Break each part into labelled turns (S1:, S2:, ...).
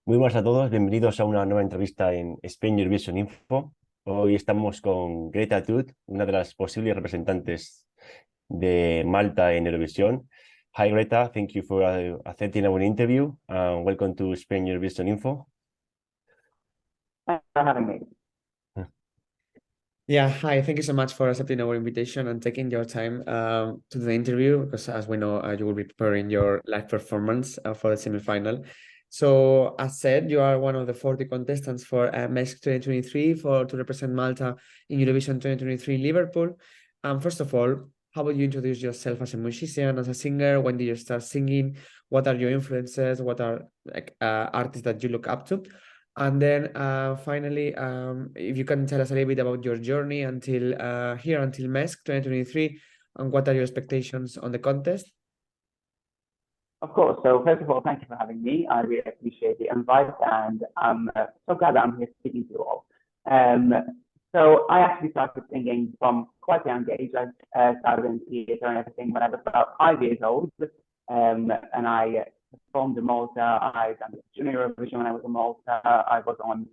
S1: Muy buenas a todos, bienvenidos a una nueva entrevista en Spain Eurovision Info. Hoy estamos con Greta Tude, una de las posibles representantes de Malta en Eurovisión. Hi Greta, thank you for accepting our interview. Welcome to Spain Eurovision Info.
S2: Thanks for having me.
S3: Yeah, hi. Thank you so much for accepting our invitation and taking your time to do the interview, because as we know, you will be preparing your live performance for the semifinal. So, as said, you are one of the 40 contestants for MESC 2023 to represent Malta in Eurovision 2023 Liverpool. First of all, how would you introduce yourself as a musician, as a singer? When did you start singing? What are your influences? What are artists that you look up to? And then finally, if you can tell us a little bit about your journey until until MESC 2023, and what are your expectations on the contest?
S2: Of course. So first of all, thank you for having me. I really appreciate the invite, and I'm so glad that I'm here speaking to you all. So I actually started singing from quite a young age. I started in theatre and everything when I was about 5 years old, and I performed in Malta. I done the Junior Eurovision when I was in Malta. I was on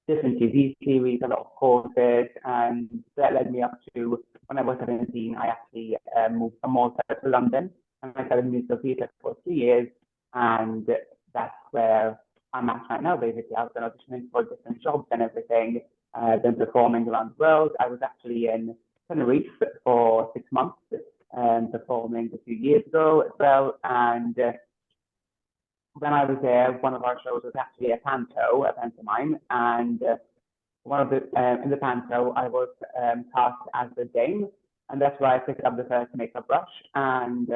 S2: different TV series, a lot of courses, and that led me up to when I was 17. I actually moved from Malta to London, and I studied musical theatre for 3 years, and that's where I'm at right now. Basically, I've been auditioning for different jobs and everything. I've been performing around the world. I was actually in Tenerife for 6 months, performing a few years ago as well, and when I was there, one of our shows was actually a pantomime, and in the panto, I was cast as the Dame, and that's where I picked up the first makeup brush. And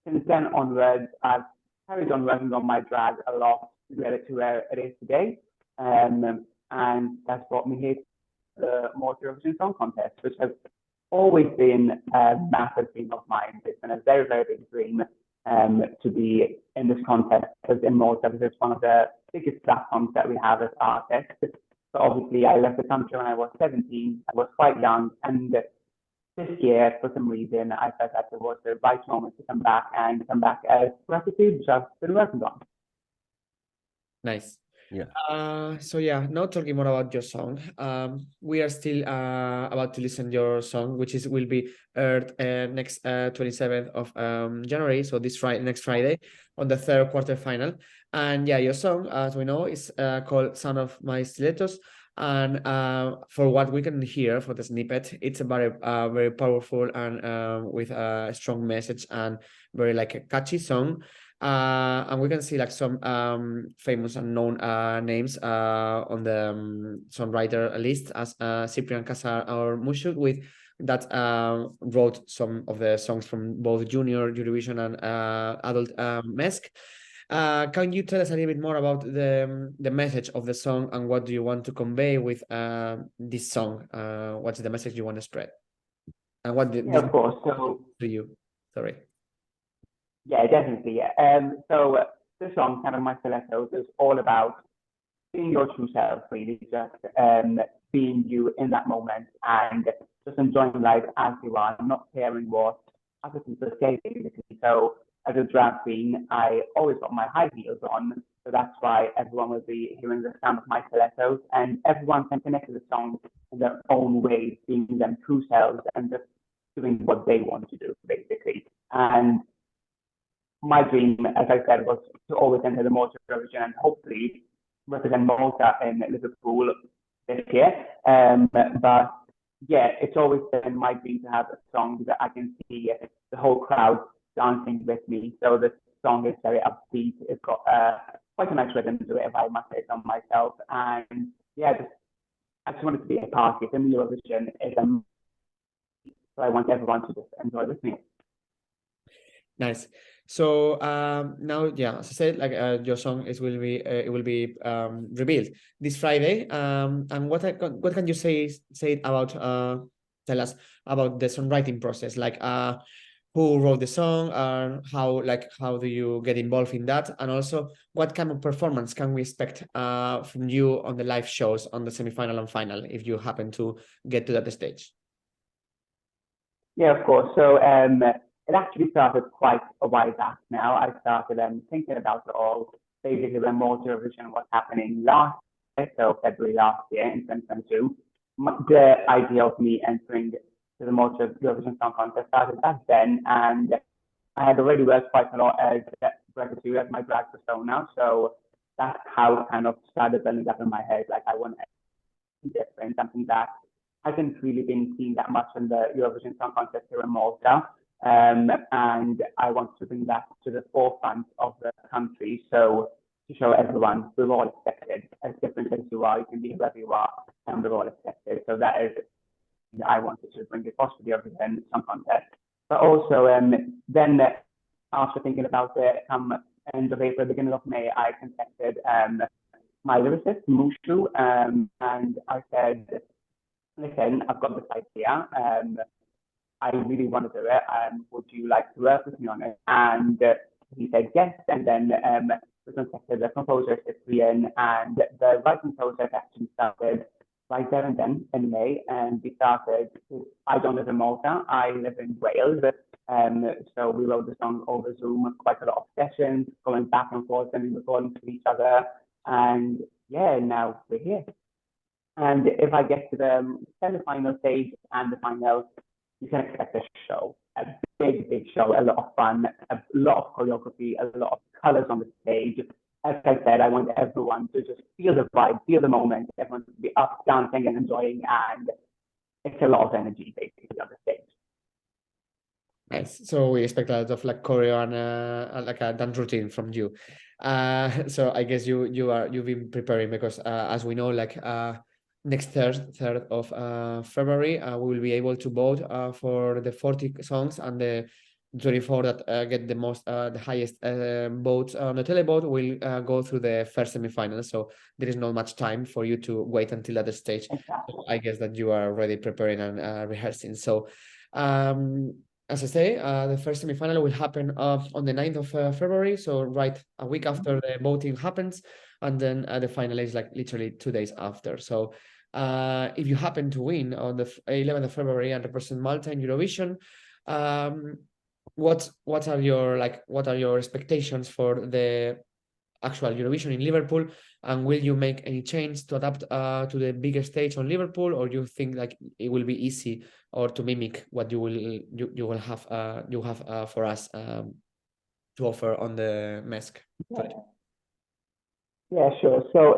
S2: since then onwards, I've carried on working on my drag a lot to get it to where it is today, and that's brought me here to the Malta Eurovision Song Contest, which has always been a massive dream of mine. It's been a very, very big dream to be in this contest, because in Malta, because it's one of the biggest platforms that we have as artists. So obviously, I left the country when I was 17. I was quite young, and this year, for some reason, I felt that it was the right moment to come back as Greta Tude, which I've been working on.
S3: Nice.
S1: Yeah.
S3: So yeah, now talking more about your song. We are still about to listen your song, which will be aired next 27th of January. So next Friday on the third quarterfinal. And yeah, your song, as we know, is called "Sound of My Stilettos." And for what we can hear for the snippet, it's a very powerful and with a strong message, and very like a catchy song. And we can see like some famous and known names on the songwriter list, as Cyprian Casar or Mushuk, with that wrote some of the songs from both Junior Eurovision and Adult MESC. Can you tell us a little bit more about the message of the song, and what do you want to convey with this song? What's the message you want to spread? And what
S2: of course. So
S3: to you? Sorry.
S2: Yeah, definitely. Yeah. So the song, "Sound of My Stilettos," is all about being your true self, really, just being you in that moment, and just enjoying life as you are, not caring what other people say, basically. So as a drag queen, I always got my high heels on, so that's why everyone will be hearing the sound of my stilettos, and everyone can connect to the song in their own way, being them true selves and just doing what they want to do, basically. And my dream, as I said, was to always enter the Malta Eurovision and hopefully represent Malta in Liverpool this year. But yeah, it's always been my dream to have a song that I can see the whole crowd dancing with me. So the song is very upbeat. It's got quite a nice rhythm to it, if I must say so myself. And yeah, I just wanted to be a part of it. And Eurovision is so I want everyone to just enjoy with me.
S3: Nice. So now, yeah, as I said, like your song will be revealed this Friday. And what can you say about tell us about the songwriting process? Like who wrote the song, and how do you get involved in that? And also, what kind of performance can we expect from you on the live shows on the semifinal and final, if you happen to get to that stage?
S2: Yeah, of course. So it actually started quite a while back now. I started thinking about it all basically when Malta Eurovision was happening last year, so February last year in 2022, the idea of me entering to the Malta Eurovision Song Contest started back then, and I had already worked quite a lot as Greta Tude as my drag persona, so that's how it kind of started building up in my head. Like I want something different, something that hasn't really been seen that much in the Eurovision Song Contest here in Malta. And I want to bring that to the forefront of the country. So to show everyone we're all accepted, as different as you are, you can be whoever you are, and we're all accepted. So that is, I wanted to bring it across to the Eurovision Song Contest. But also, then after thinking about it, come end of April, beginning of May, I contacted my lyricist, Mushu, and I said, listen, I've got this idea. I really want to do it. Would you like to work with me on it? And he said yes. And then we contacted the composer, Cyprian, and the writing process actually started right there and then in May. And we started, I don't live in Malta, I live in Wales. So we wrote the song over Zoom, quite a lot of sessions, going back and forth and recording to each other. And yeah, now we're here. And if I get to the semi-final stage and the final, you can expect a show, a big show, a lot of fun, a lot of choreography, a lot of colors on the stage. As I said, I want everyone to just feel the vibe, feel the moment, everyone to be up, dancing and enjoying, and it's a lot of energy basically on the stage.
S3: Nice. So we expect a lot of like choreo and like a dance routine from you. So I guess you've been preparing because as we know, like next 3rd of February, we will be able to vote for the 40 songs, and the 24 that get the most the highest votes on the televote will go through the first semi-final. So there is not much time for you to wait until that stage.
S2: Exactly.
S3: So I guess that you are already preparing and rehearsing. So as I say, the first semi-final will happen on the 9th of February, so right a week after the voting happens, and then the final is like literally 2 days after. So if you happen to win on the 11th of February and represent Malta in Eurovision, what are your expectations for the actual Eurovision in Liverpool, and will you make any change to adapt to the bigger stage on Liverpool, or you think like it will be easy or to mimic what you will have for us to offer on the MESC?
S2: Yeah, sure. So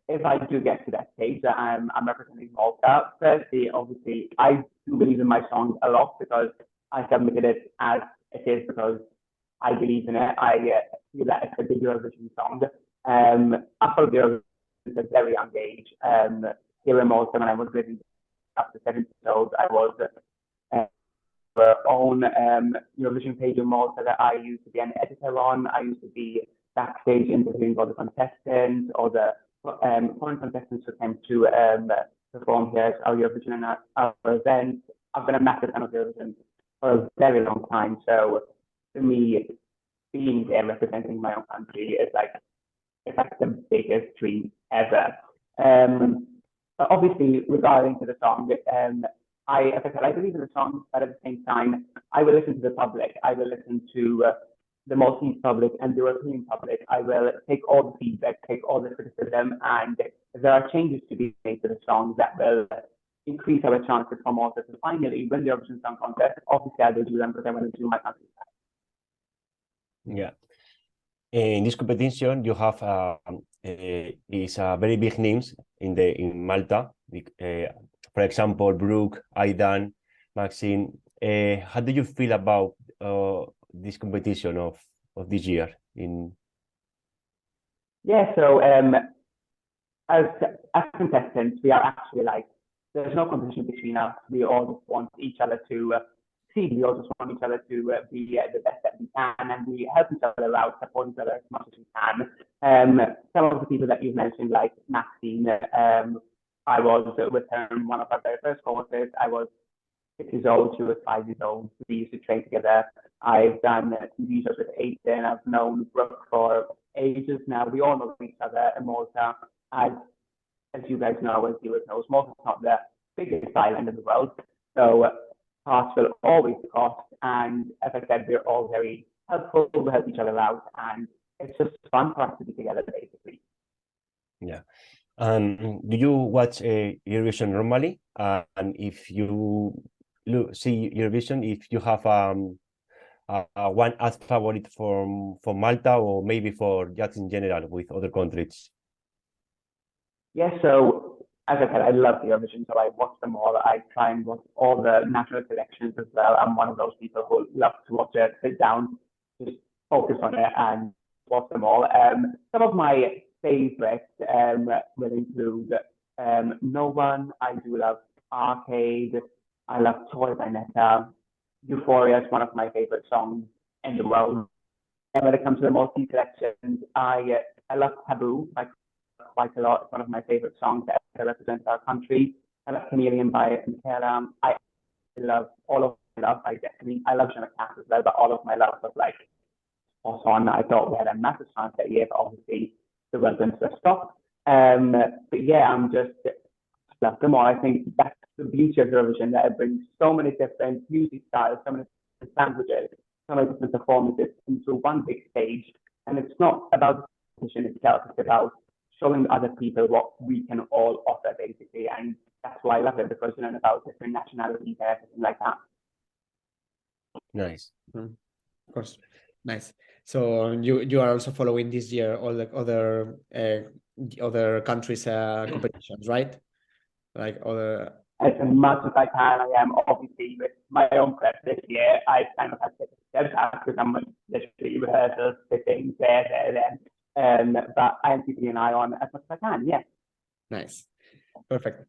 S2: if I do get to that stage, I'm representing Malta. Firstly, obviously, I do believe in my song a lot because I submitted it as it is because I believe in it. I feel that it's a big Eurovision song. I followed Eurovision at a very young age. Here in Malta, when I was living up to 7 years old, I was our own Eurovision page in Malta that I used to be an editor on. I used to be backstage interviewing all the contestants, or the foreign contestants who came to perform here at our Eurovision and our events. I've been a massive fan of Eurovision for a very long time. So for me, being there representing my own country is like, it's like the biggest dream ever. But obviously, regarding to the song, as I said, I believe in the song, but at the same time, I will listen to the public. I will listen to the Maltese public and the European public. I will take all the feedback, take all the criticism, and if there are changes to be made to the song that will increase our chances for Malta to finally win the Eurovision Song Contest, obviously I will do them because I want to do my country's side.
S1: Yeah. In this competition, you have is very big names in Malta. For example, Brooke, Aidan, Maxine. How do you feel about this competition of this year?
S2: Yeah, so as contestants, we are actually like, there's no competition between us. We all just want each other to succeed. We all just want each other to be the best that we can, and we help each other out, support each other as much as we can. Some of the people that you've mentioned, like Maxine, I was with her in one of our very first courses. I was 6 years old, she was 5 years old. We used to train together. I've done TV shows with Aidan. I've known Brooke for ages now. We all know each other in Malta. As you guys know, as viewers know, Malta's not the biggest island in the world. So paths will always cross. And as I said, we're all very helpful, we help each other out, and it's just fun for us to be together, basically.
S1: Yeah. Do you watch Eurovision normally? And if you see Eurovision, if you have one as favorite for Malta, or maybe for just in general with other countries?
S2: Yeah, so as I said, I love the Eurovision, so I watch them all. I try and watch all the national selections as well. I'm one of those people who love to watch it, sit down, just focus on it and watch them all. Some of my favorites will include No One. I do love Arcade. I love Toy by Netta. Euphoria is one of my favorite songs in the world. And when it comes to the multi-selections, I love Taboo by quite a lot. It's one of my favorite songs that represents our country. I love Chameleon by Michaela. I love all of my love by Destiny. I love Jenna Cass as well, but all of my love was like spot on. I thought we had a massive chance that year, but obviously the Residents were stopped. But yeah, I'm just love them all. I think that's the beauty of Eurovision, that it brings so many different music styles, so many different languages, so many different performances into one big stage. And it's not about the competition itself, it's about showing other people what we can all offer, basically. And that's why I love it, because you learn about different nationalities and everything like that.
S1: Nice.
S3: Of course. Nice. So you are also following this year all the other countries' competitions, right? Like other.
S2: As much as I can, I am obviously with my own prep this year. I kind of had to step out because I'm literally rehearsals, sitting there. But I am keeping an eye on as much as I can. Yeah.
S3: Nice. Perfect.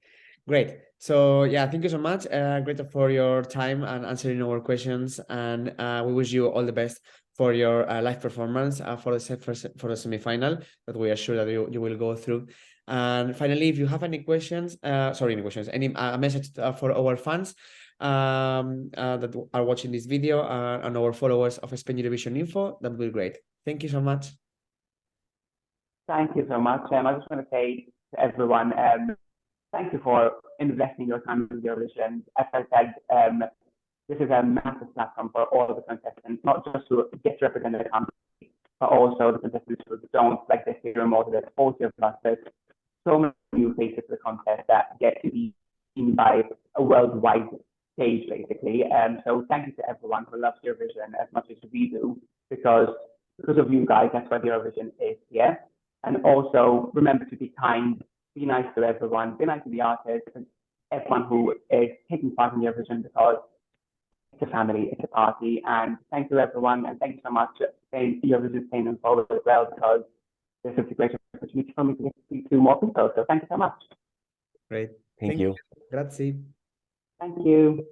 S3: Great. So yeah, thank you so much, Greta, for your time and answering our questions. And we wish you all the best for your live performance for the semi-final that we are sure that you will go through. And finally, if you have any questions, any message for our fans that are watching this video and our followers of Spain Eurovision Info, that would be great. Thank you so much.
S2: Thank you so much. I just want to say to everyone, thank you for investing your time in Eurovision. As I said, this is a massive platform for all of the contestants, not just to get to represent the country, but also the contestants who don't, like this year, more than 40 of us. There's so many new faces to the contest that get to be seen by a worldwide stage, basically. So thank you to everyone who loves Eurovision as much as we do, because of you guys, that's why the Eurovision is here. And also remember to be kind, be nice to everyone, be nice to the artists, and everyone who is taking part in Eurovision, because it's a family, it's a party. And thank you everyone, and thank you so much for Eurovision staying involved as well, because this is a great opportunity for me to speak to more people. So thank you so much.
S3: Great.
S1: Thank you.
S3: Grazie.
S2: Thank you.